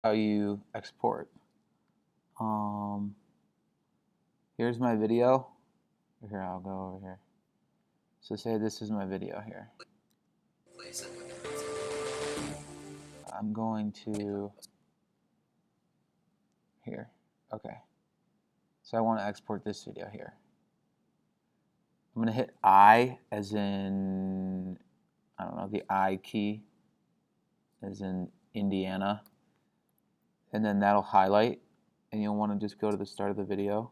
how you export. Here's my video. Here, I'll go over here. So say this is my video here. I'm going to here. Okay. So I want to export this video here. I'm going to hit I as in, I don't know, the I key as in Indiana. And then that'll highlight. And you'll want to just go to the start of the video.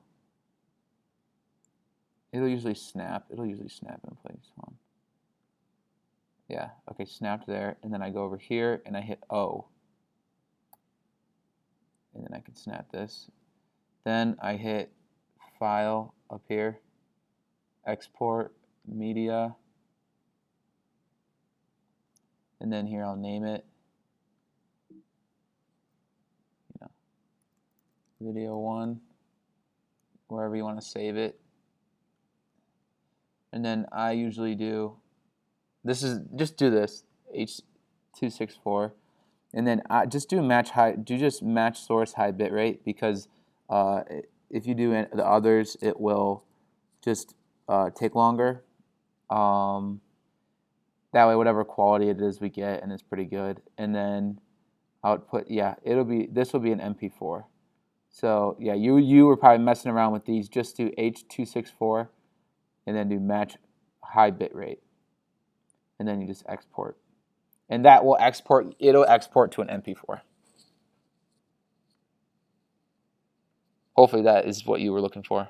It'll usually snap. It'll usually snap in place. Hold on. Yeah, okay, snapped there. And then I go over here and I hit O. And then I can snap this. Then I hit File up here, Export Media. And then here I'll name it, Video 1, wherever you want to save it. And then I usually do, just do this, H.264, and then I just do match source high bitrate, because if you do the others, it will just take longer. That way, whatever quality it is we get, and it's pretty good. And then output, yeah, this will be an MP4. So yeah, you were probably messing around with these. Just do H.264, and then do match high bitrate, and then you just export, and that will export. It'll export to an MP4. Hopefully that is what you were looking for.